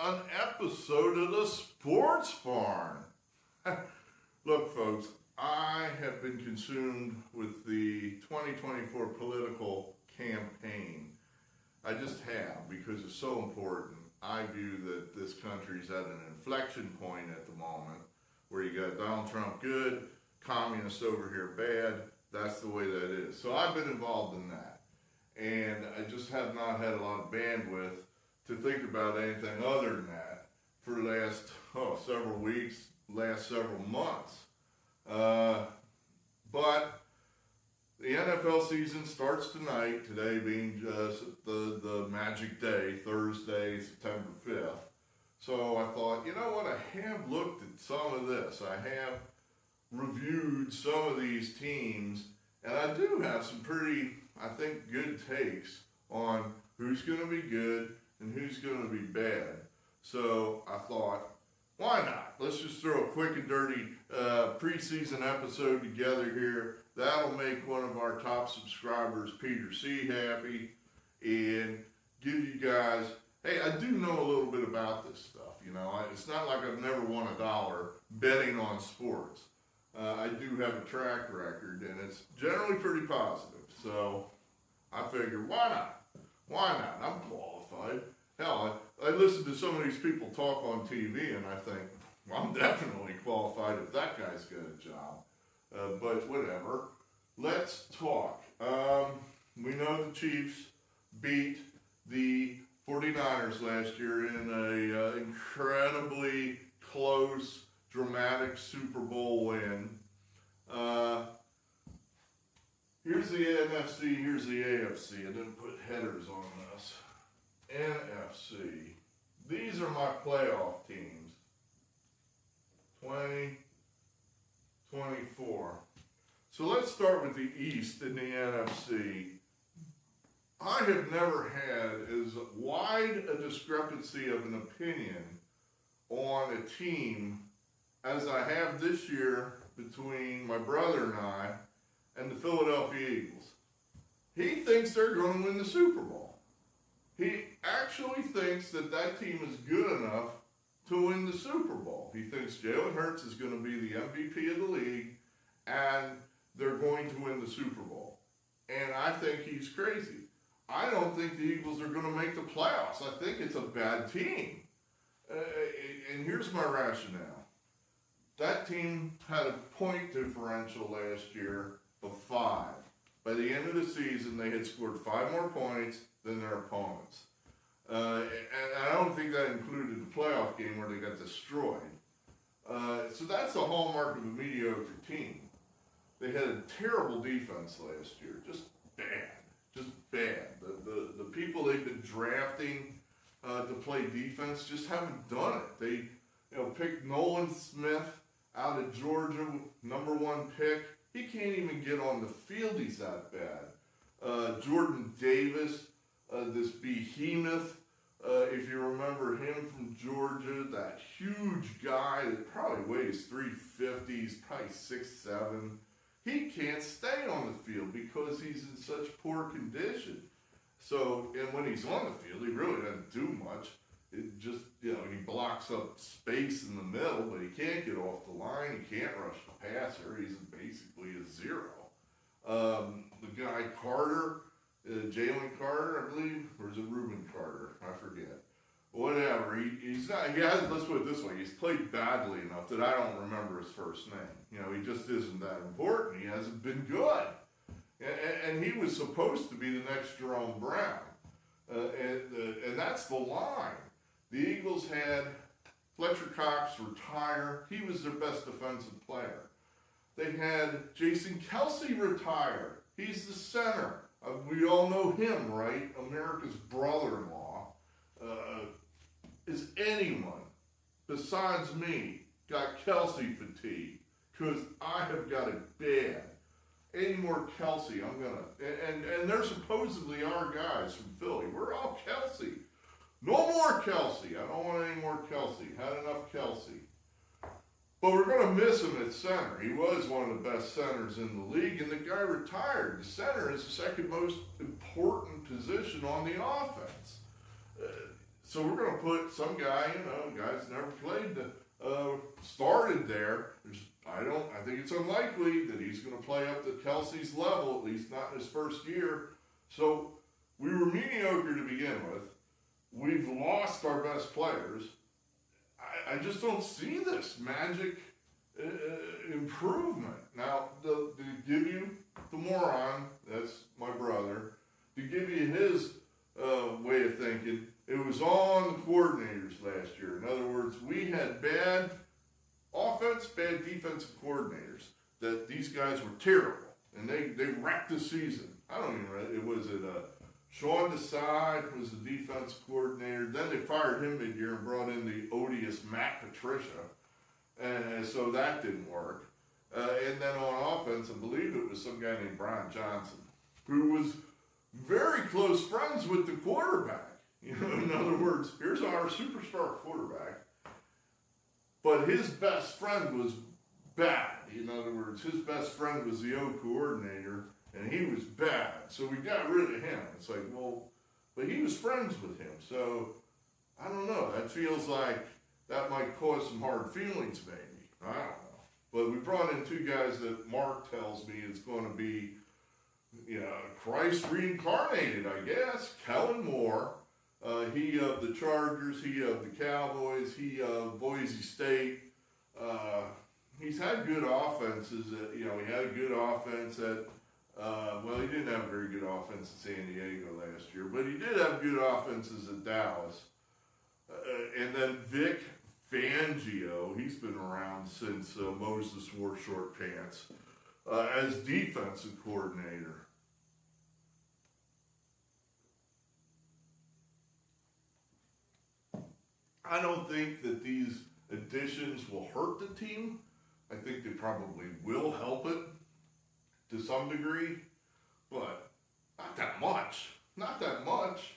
an episode of the Sports Barn. Look, folks, I have been consumed with the 2024 political campaign. I just have, because it's so important. I view that this country's at an inflection point at the moment where you got Donald Trump good, communists over here bad. That's the way that is. So I've been involved in that. And I just have not had a lot of bandwidth to think about anything other than that for the last several weeks, last several months. But the NFL season starts tonight, today being just the magic day, Thursday, September 5th. So I thought, you know what, I have looked at some of this. I have reviewed some of these teams, and I do have some pretty, I think, good takes on who's going to be good and who's going to be bad. So I thought, why not? Let's just throw a quick and dirty preseason episode together here. That'll make one of our top subscribers, Peter C., happy, and give you guys, hey, I do know a little bit about this stuff. You know, it's not like I've never won $1 betting on sports. I do have a track record, and it's generally pretty positive. So I figured, why not? Why not? I'm qualified. Hell, I listen to some of these people talk on TV, and I think, well, I'm definitely qualified if that guy's got a job. But whatever. Let's talk. We know the Chiefs beat the 49ers last year in an incredibly close, dramatic Super Bowl win. Here's the NFC, here's the AFC. I didn't put headers on this. NFC. These are my playoff teams. 2024. So let's start with the East in the NFC. I have never had as wide a discrepancy of an opinion on a team as I have this year between my brother and I and the Philadelphia Eagles. He thinks they're going to win the Super Bowl. He actually thinks that that team is good enough to win the Super Bowl. He thinks Jalen Hurts is going to be the MVP of the league and they're going to win the Super Bowl. And I think he's crazy. I don't think the Eagles are going to make the playoffs. I think it's a bad team. And here's my rationale. That team had a point differential last year of 5. By the end of the season, they had scored 5 more points than their opponents. And I don't think that included the playoff game where they got destroyed. So that's the hallmark of a mediocre team. They had a terrible defense last year, just bad. The people they've been drafting to play defense just haven't done it. They picked Nolan Smith out of Georgia, #1 pick. He can't even get on the field, he's that bad. Jordan Davis, this behemoth, if you remember him from Georgia, that huge guy that probably weighs 350, he's probably 6'7". He can't stay on the field because he's in such poor condition. So, and when he's on the field, he really doesn't do much. It just, he blocks up space in the middle, but he can't get off the line. He can't rush the passer. He's basically a zero. The guy Carter, Jalen Carter, I believe, or is it Reuben Carter? I forget. Whatever. He's not. Let's put it this way. He's played badly enough that I don't remember his first name. He just isn't that important. He hasn't been good. And he was supposed to be the next Jerome Brown. And that's the line. The Eagles had Fletcher Cox retire. He was their best defensive player. They had Jason Kelsey retire. He's the center. We all know him, right? America's brother-in-law. Is anyone besides me got Kelsey fatigue? Because I have got it bad. Any more Kelsey, I'm going to... And they're supposedly our guys from Philly. We're all Kelsey. No more Kelsey. I don't want any more Kelsey. Had enough Kelsey. But we're going to miss him at center. He was one of the best centers in the league, and the guy retired. The center is the second most important position on the offense. So we're going to put some guy, guy's never played, started there. I think it's unlikely that he's going to play up to Kelsey's level, at least not in his first year. So we were mediocre to begin with. We've lost our best players. I just don't see this magic improvement. Now, to give you the moron, that's my brother, to give you his way of thinking, it was on the coordinators last year. In other words, we had bad offense, bad defensive coordinators. That these guys were terrible, and they wrecked the season. I don't even know. Was it Sean Desai was the defense coordinator. Then they fired him mid-year and brought in the odious Matt Patricia, and so that didn't work. And then on offense, I believe it was some guy named Brian Johnson, who was very close friends with the quarterback. In other words, here's our superstar quarterback, but his best friend was bad. In other words, his best friend was the O coordinator, and he was bad. So we got rid of him. It's like, well, but he was friends with him. So I don't know. That feels like that might cause some hard feelings, maybe. I don't know. But we brought in two guys that Mark tells me is going to be, Christ reincarnated, I guess. Kellen Moore. He of the Chargers, he of the Cowboys, he of Boise State. He's had good offenses. He had a good offense at, he didn't have a very good offense at San Diego last year, but he did have good offenses at Dallas. And then Vic Fangio, he's been around since Moses wore short pants, as defensive coordinator. I don't think that these additions will hurt the team. I think they probably will help it to some degree, but not that much. Not that much.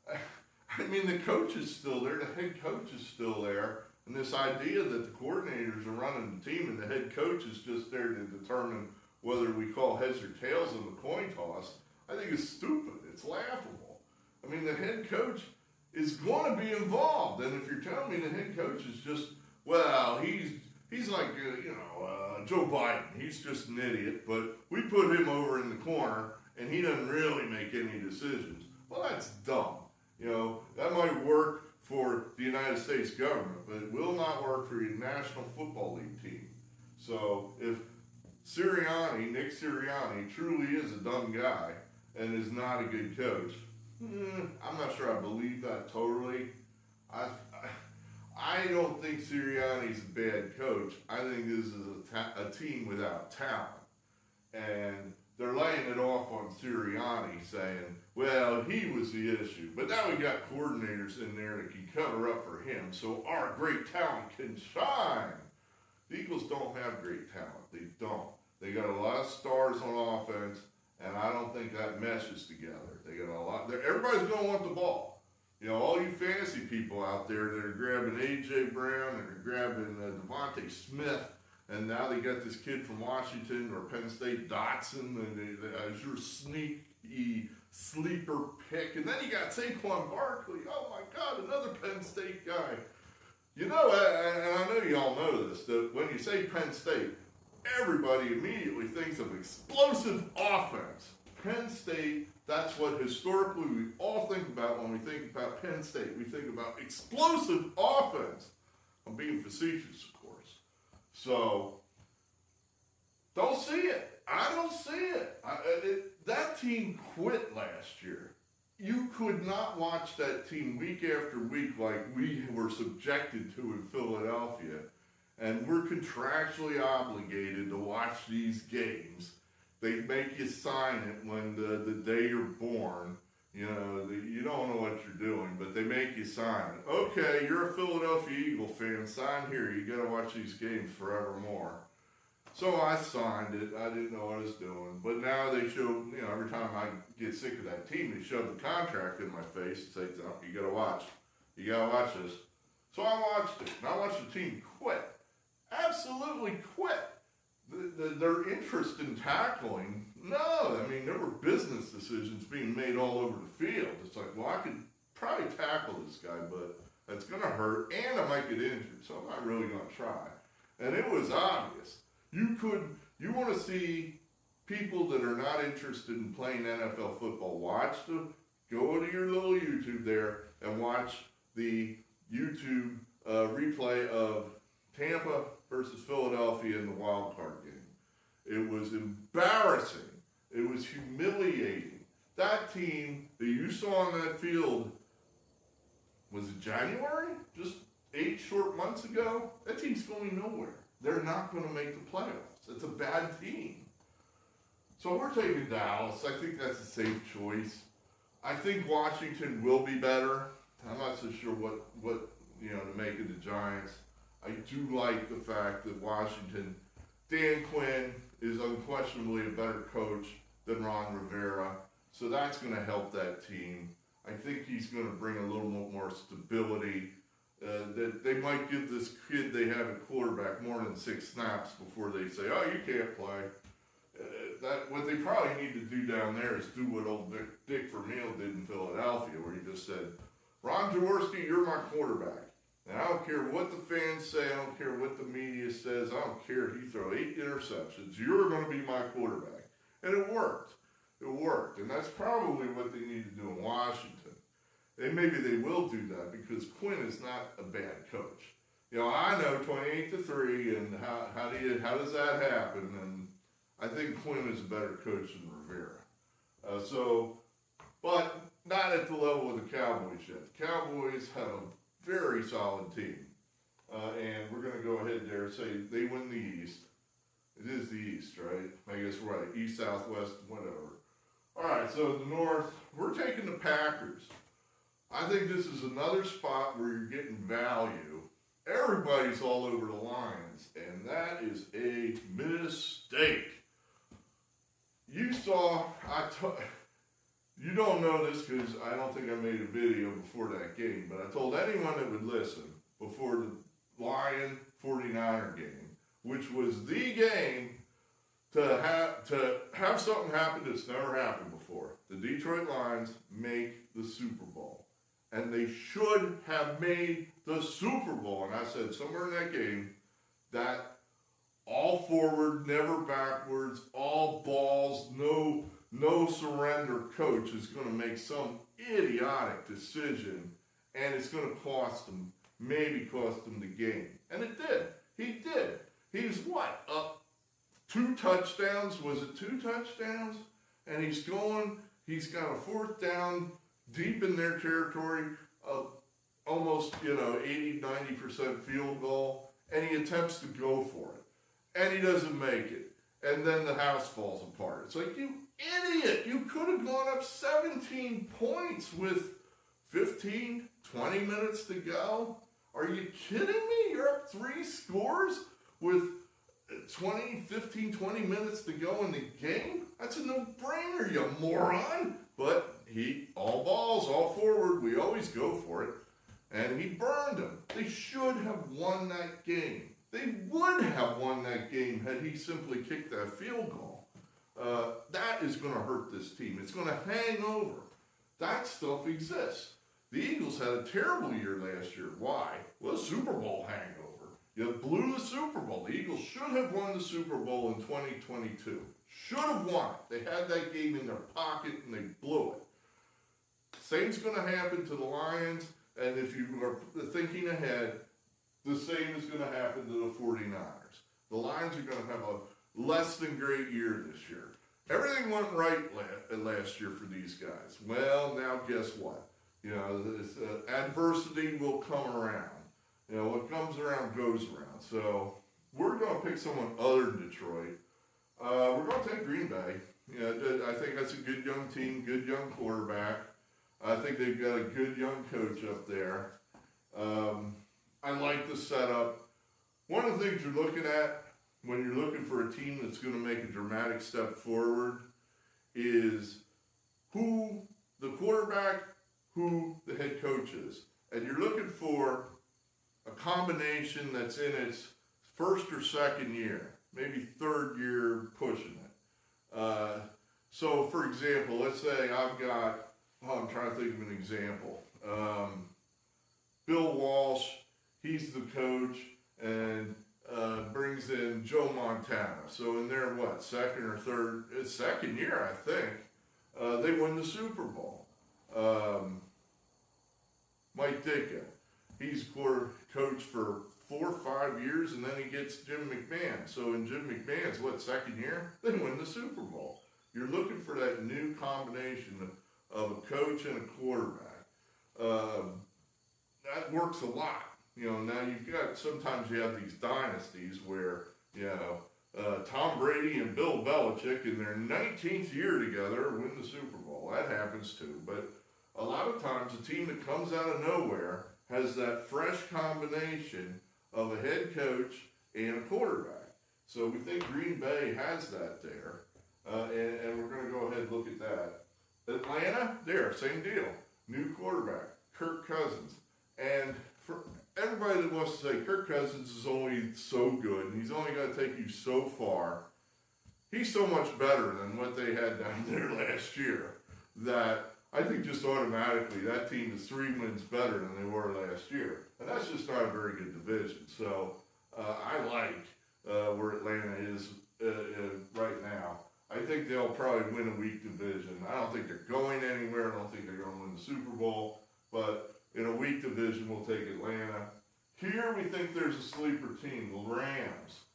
I mean, the coach is still there. The head coach is still there. And this idea that the coordinators are running the team and the head coach is just there to determine whether we call heads or tails in the coin toss, I think is stupid. It's laughable. I mean, the head coach is going to be involved. And if you're telling me the head coach is just, he's like, Joe Biden. He's just an idiot, but we put him over in the corner and he doesn't really make any decisions. Well, that's dumb. That might work for the United States government, but it will not work for your National Football League team. So if Nick Sirianni, truly is a dumb guy and is not a good coach, I'm not sure I believe that totally. I don't think Sirianni's a bad coach. I think this is a team without talent. And they're laying it off on Sirianni saying, well, he was the issue. But now we got coordinators in there that can cover up for him so our great talent can shine. The Eagles don't have great talent. They don't. They got a lot of stars on offense, and I don't think that meshes together. They got a lot. Everybody's going to want the ball. All you fantasy people out there that are grabbing A.J. Brown and are grabbing Devontae Smith, and now they got this kid from Washington or Penn State, Dotson, and as your sneaky sleeper pick. And then you got Saquon Barkley. Oh, my God, another Penn State guy. And I know y'all know this, that when you say Penn State, everybody immediately thinks of explosive offense. Penn State, that's what historically we all think about when we think about Penn State. We think about explosive offense. I'm being facetious, of course. So, don't see it. I don't see it. That team quit last year. You could not watch that team week after week like we were subjected to in Philadelphia. And we're contractually obligated to watch these games. They make you sign it when the day you're born. You don't know what you're doing, but they make you sign it. Okay, you're a Philadelphia Eagle fan. Sign here. You got to watch these games forevermore. So I signed it. I didn't know what I was doing. But now they show, every time I get sick of that team, they shove the contract in my face and say, oh, you got to watch. You got to watch this. So I watched it. And I watched the team quit. Absolutely quit. Their interest in tackling, no. I mean, there were business decisions being made all over the field. It's like, well, I could probably tackle this guy, but it's going to hurt, and I might get injured, so I'm not really going to try. And it was obvious. You want to see people that are not interested in playing NFL football, go to your little YouTube there and watch the YouTube replay of Tampa versus Philadelphia in the wild card game. It was embarrassing. It was humiliating. That team that you saw on that field, was it January? Just 8 short months ago? That team's going nowhere. They're not going to make the playoffs. It's a bad team. So we're taking Dallas. I think that's a safe choice. I think Washington will be better. I'm not so sure what to make of the Giants. I do like the fact that Washington, Dan Quinn is unquestionably a better coach than Ron Rivera. So that's going to help that team. I think he's going to bring a little more stability. That they might give this kid they have at quarterback more than 6 snaps before they say, oh, you can't play. What they probably need to do down there is do what old Dick Vermeil did in Philadelphia, where he just said, Ron Jaworski, you're my quarterback. And I don't care what the fans say, I don't care what the media says, I don't care if you throw 8 interceptions, you're going to be my quarterback. And it worked. It worked. And that's probably what they need to do in Washington. And maybe they will do that because Quinn is not a bad coach. I know 28-3, and how does that happen? And I think Quinn is a better coach than Rivera. But not at the level of the Cowboys yet. The Cowboys have a very solid team. And we're going to go ahead there and say they win the East. It is the East, right? I guess right. East, South, West, whatever. All right, so the North, we're taking the Packers. I think this is another spot where you're getting value. Everybody's all over the Lions, and that is a mistake. You don't know this because I don't think I made a video before that game, but I told anyone that would listen before the Lion 49er game, which was the game to have something happen that's never happened before. The Detroit Lions make the Super Bowl. And they should have made the Super Bowl. And I said somewhere in that game that all forward, never backwards, all balls, no surrender coach is going to make some idiotic decision, and it's going to cost them the game. And it did. He did. He's up 2 touchdowns. Was it 2 touchdowns? And he's got a 4th down deep in their territory, almost 80-90% field goal, and he attempts to go for it, and he doesn't make it, and then the house falls apart. It's like, you idiot, you could have gone up 17 points with 15, 20 minutes to go. Are you kidding me? You're up 3 scores with 15, 20 minutes to go in the game? That's a no-brainer, you moron. But all balls, all forward, we always go for it. And he burned them. They should have won that game. They would have won that game had he simply kicked that field goal. That is going to hurt this team. It's going to hang over. That stuff exists. The Eagles had a terrible year last year. Why? Well, Super Bowl hangover. You blew the Super Bowl. The Eagles should have won the Super Bowl in 2022. Should have won it. They had that game in their pocket and they blew it. Same's going to happen to the Lions, and if you are thinking ahead, the same is going to happen to the 49ers. The Lions are going to have a less than great year this year. Everything went right last year for these guys. Well, now guess what? Adversity will come around. What comes around goes around. So we're going to pick someone other than Detroit. We're going to take Green Bay. I think that's a good young team, good young quarterback. I think they've got a good young coach up there. I like the setup. One of the things you're looking at when you're looking for a team that's going to make a dramatic step forward is who the quarterback, who the head coach is. And you're looking for a combination that's in its 1st or 2nd year, maybe 3rd year pushing it. So, for example, let's say I'm trying to think of an example. Bill Walsh, he's the coach, and brings in Joe Montana. So in their, second year, I think, they win the Super Bowl. Mike Ditka, he's coach for 4 or 5 years, and then he gets Jim McMahon. So in Jim McMahon's, second year? They win the Super Bowl. You're looking for that new combination of a coach and a quarterback. That works a lot. Now sometimes you have these dynasties where, Tom Brady and Bill Belichick in their 19th year together win the Super Bowl. That happens too. But a lot of times a team that comes out of nowhere has that fresh combination of a head coach and a quarterback. So we think Green Bay has that there. And we're going to go ahead and look at that. Atlanta, same deal. New quarterback, Kirk Cousins. And for everybody that wants to say Kirk Cousins is only so good and he's only going to take you so far, he's so much better than what they had down there last year that I think just automatically that team is 3 wins better than they were last year. And that's just not a very good division. So I like where Atlanta is right now. I think they'll probably win a weak division. I don't think they're going anywhere. I don't think they're going to win the Super Bowl. But in a weak division, we'll take Atlanta. Here we think there's a sleeper team, the Rams.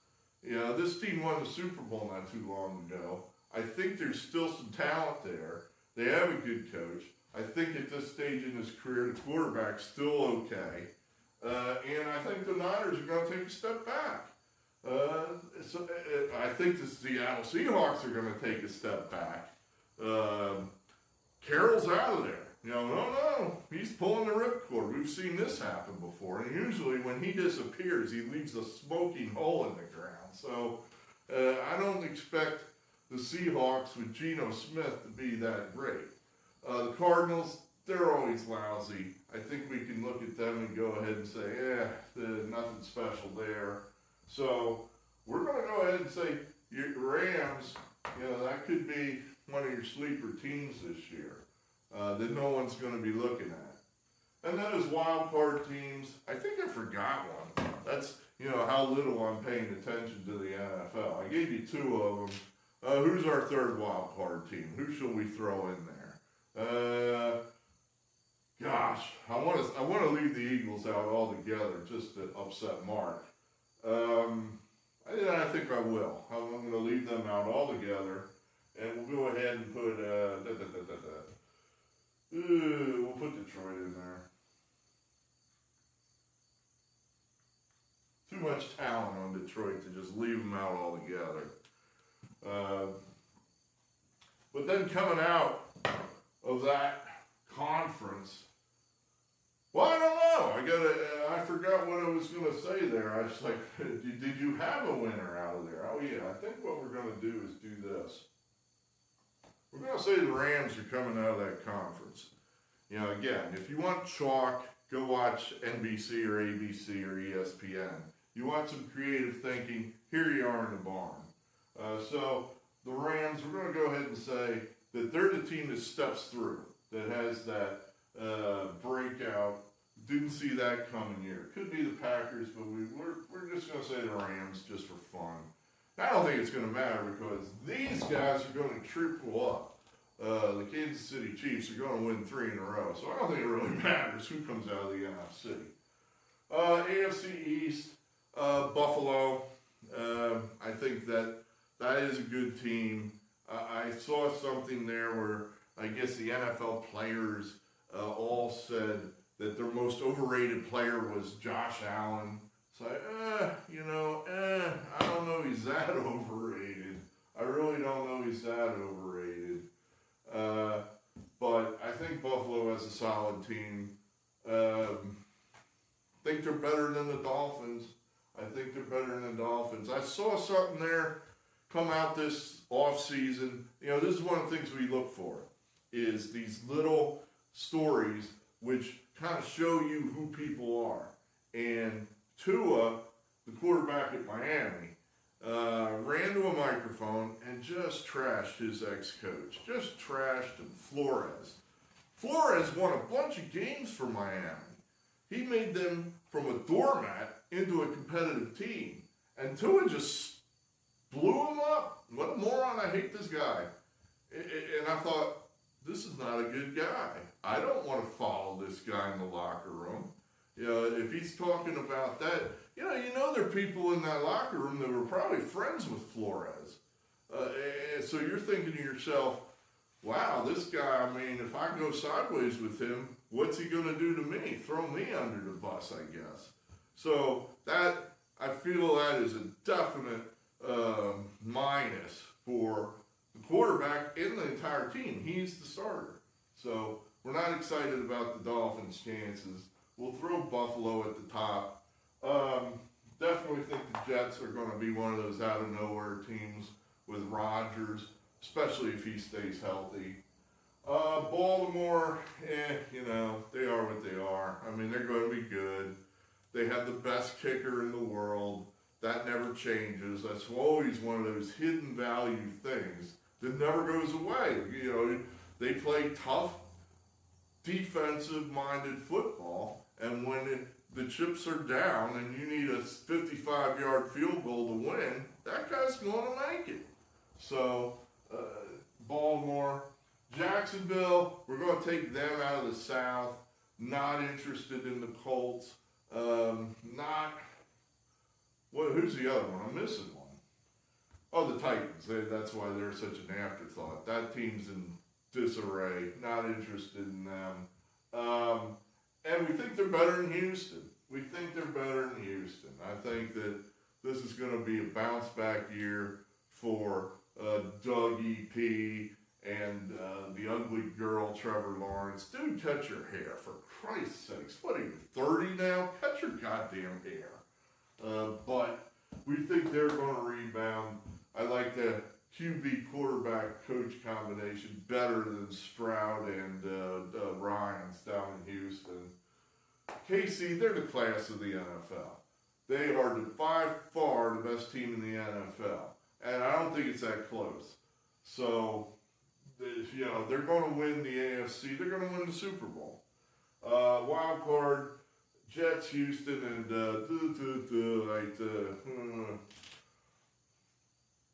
This team won the Super Bowl not too long ago. I think there's still some talent there. They have a good coach. I think at this stage in his career, the quarterback's still okay. And I think the Niners are going to take a step back. So I think the Seattle Seahawks are going to take a step back. Carroll's out of there. No, he's pulling the ripcord. We've seen this happen before. And usually when he disappears, he leaves a smoking hole in the ground. So I don't expect the Seahawks with Geno Smith to be that great. The Cardinals, they're always lousy. I think we can look at them and go ahead and say, nothing special there. So we're going to go ahead and say your Rams, that could be one of your sleeper teams this year that no one's going to be looking at. And then as wild card teams, I think I forgot one. That's, how little I'm paying attention to the NFL. I gave you 2 of them. Who's our third wild card team? Who should we throw in there? I want to leave the Eagles out altogether just to upset Mark. I think I will. I'm going to leave them out altogether, and we'll go ahead and put we'll put Detroit in there. Too much talent on Detroit to just leave them out altogether. But then coming out of that conference, well, I don't know. I forgot what I was going to say there. I was like, did you have a winner out of there? Oh, yeah. I think what we're going to do is do this. We're going to say the Rams are coming out of that conference. Again, if you want chalk, go watch NBC or ABC or ESPN. You want some creative thinking, here you are in the barn. So the Rams, we're going to go ahead and say that they're the team that steps through, that has that breakout. Didn't see that coming here. Could be the Packers, but we're just going to say the Rams just for fun. I don't think it's going to matter because these guys are going to triple up. The Kansas City Chiefs are going to win 3 in a row, so I don't think it really matters who comes out of the NFC. AFC East, Buffalo. I think that is a good team. I saw something there where I guess the NFL players all said that their most overrated player was Josh Allen. So, I don't know he's that overrated. I really don't know he's that overrated. But I think Buffalo has a solid team. Think they're better than the Dolphins. I saw something there come out this off-season. This is one of the things we look for, is these little stories which kind of show you who people are. And Tua, the quarterback at Miami, ran to a microphone and just trashed his ex-coach. Just trashed him. Flores won a bunch of games for Miami. He made them from a doormat into a competitive team. And Tua just blew him up. What a moron. I hate this guy. And I thought, this is not a good guy. I don't want to follow this guy in the locker room. You know, if he's talking about that, you know there are people in that locker room that were probably friends with Flores. And so you're thinking to yourself, wow, this guy, I mean, if I go sideways with him, what's he going to do to me? Throw me under the bus, I guess. So that, I feel that is a definite minus for the quarterback and the entire team. He's the starter. So we're not excited about the Dolphins' chances. We'll throw Buffalo at the top. Definitely think the Jets are going to be one of those out-of-nowhere teams with Rodgers, especially if he stays healthy. Baltimore, you know, they are what they are. I mean, they're going to be good. They have the best kicker in the world. That never changes. That's always one of those hidden value things that never goes away. You know, they play tough, defensive-minded football, and when the chips are down and you need a 55-yard field goal to win, that guy's going to make it. So, Baltimore, Jacksonville, we're going to take them out of the South. Not interested in the Colts. Who's the other one? I'm missing one. Oh, the Titans. That's why they're such an afterthought. That team's in disarray. Not interested in them. And we think they're better than Houston. I think that this is going to be a bounce back year for Doug E.P. and the ugly girl, Trevor Lawrence. Dude, cut your hair, for Christ's sakes. What are you, 30 now? Cut your goddamn hair. But we think they're going to rebound. I like the QB quarterback coach combination better than Stroud and Ryans down in Houston. KC, they're the class of the NFL. They are by far the best team in the NFL. And I don't think it's that close. So, you know, they're going to win the AFC. They're going to win the Super Bowl. Wild card, Jets, Houston, and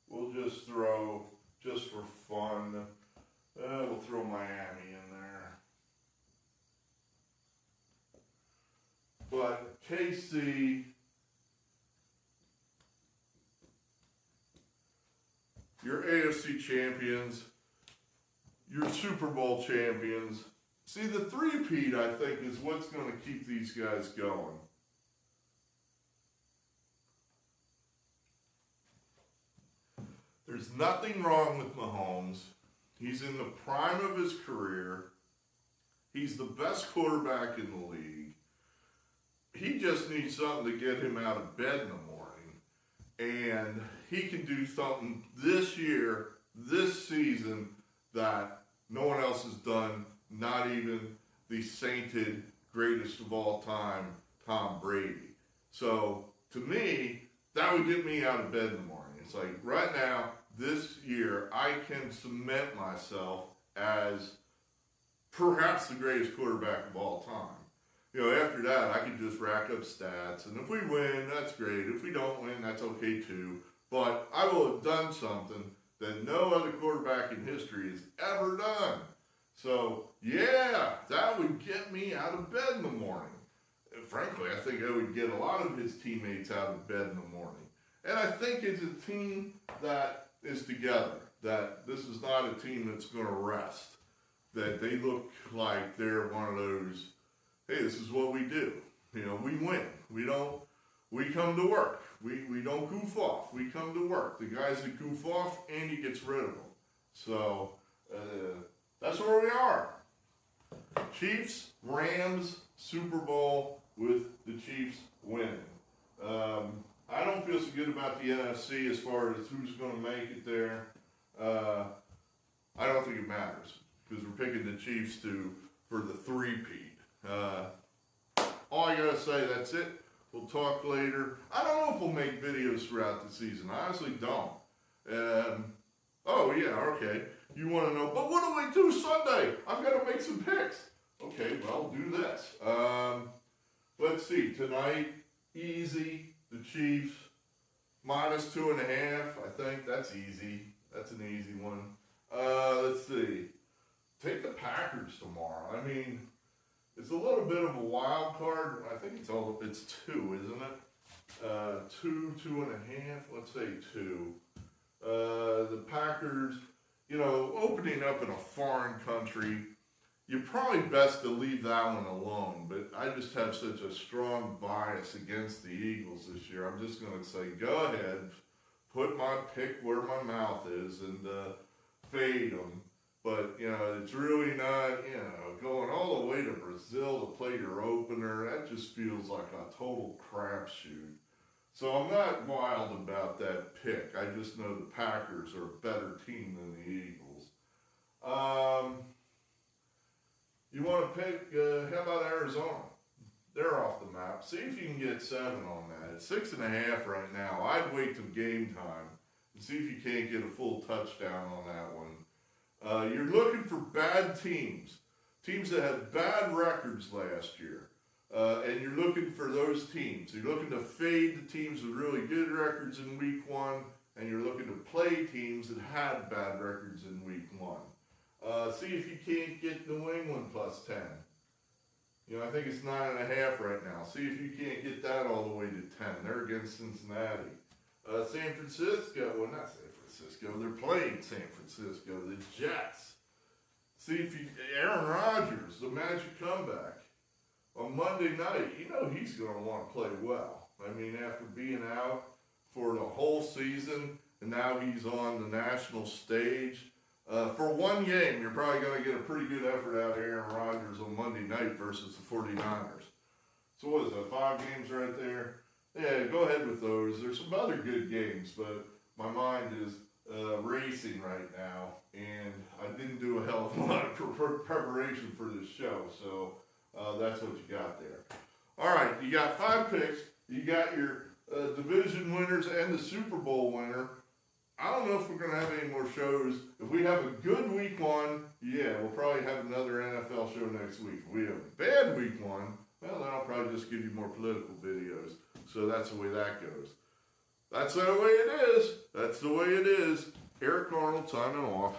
we'll just throw, just for fun, we'll throw Miami in there. But KC, your AFC champions, your Super Bowl champions. See, the three-peat, I think, is what's going to keep these guys going. There's nothing wrong with Mahomes. He's in the prime of his career. He's the best quarterback in the league. He just needs something to get him out of bed in the morning. And he can do something this year, this season, that no one else has done, not even the sainted greatest of all time, Tom Brady. So, to me, that would get me out of bed in the morning. It's like, right now, this year, I can cement myself as perhaps the greatest quarterback of all time. You know, after that, I can just rack up stats, and if we win, that's great. If we don't win, that's okay too. But I will have done something that no other quarterback in history has ever done. So, yeah, that would get me out of bed in the morning. And frankly, I think I would get a lot of his teammates out of bed in the morning. And I think it's a team that is together, that this is not a team that's going to rest, that they look like they're one of those, hey, this is what we do. You know, we win. We come to work. We don't goof off. We come to work. The guys that goof off, Andy gets rid of them. So, that's where we are. Chiefs, Rams, Super Bowl with the Chiefs winning. I don't feel so good about the NFC as far as who's going to make it there. I don't think it matters because we're picking the Chiefs for the three-peat. All I got to say, that's it. We'll talk later. I don't know if we'll make videos throughout the season. I honestly don't. Oh, yeah, okay. You want to know, but what do we do Sunday? I've got to make some picks. Okay, well, do this. Let's see. Tonight, easy. The Chiefs, -2.5. I think that's easy. That's an easy one. Let's see. Take the Packers tomorrow. I mean, it's a little bit of a wild card. I think it's 2, isn't it? 2.5. Let's say 2. The Packers, opening up in a foreign country, you're probably best to leave that one alone. But I just have such a strong bias against the Eagles this year. I'm just going to say, go ahead, put my pick where my mouth is, and fade them. But, it's really not, going all the way to Brazil to play your opener. That just feels like a total crapshoot. So I'm not wild about that pick. I just know the Packers are a better team than the Eagles. You want to pick, how about Arizona? They're off the map. See if you can get 7 on that. It's 6.5 right now. I'd wait till game time and see if you can't get a full touchdown on that one. You're looking for bad teams that had bad records last year. And you're looking for those teams. You're looking to fade the teams with really good records in week 1, and you're looking to play teams that had bad records in week 1. See if you can't get New England +10. I think it's 9.5 right now. See if you can't get that all the way to 10. They're against Cincinnati. San Francisco, well, not San Francisco. They're playing San Francisco, the Jets. See if Aaron Rodgers, the magic comeback. On Monday night, he's going to want to play well. I mean, after being out for the whole season, and now he's on the national stage. For one game, you're probably going to get a pretty good effort out of Aaron Rodgers on Monday night versus the 49ers. So what is that, 5 games right there? Yeah, go ahead with those. There's some other good games, but my mind is racing right now, and I didn't do a hell of a lot of preparation for this show, so that's what you got there. All right, you got 5 picks. You got your division winners and the Super Bowl winner. I don't know if we're going to have any more shows. If we have a good week 1, yeah, we'll probably have another NFL show next week. If we have a bad week 1, well, then I'll probably just give you more political videos. So that's the way that goes. That's the way it is. That's the way it is. Eric Arnold signing off.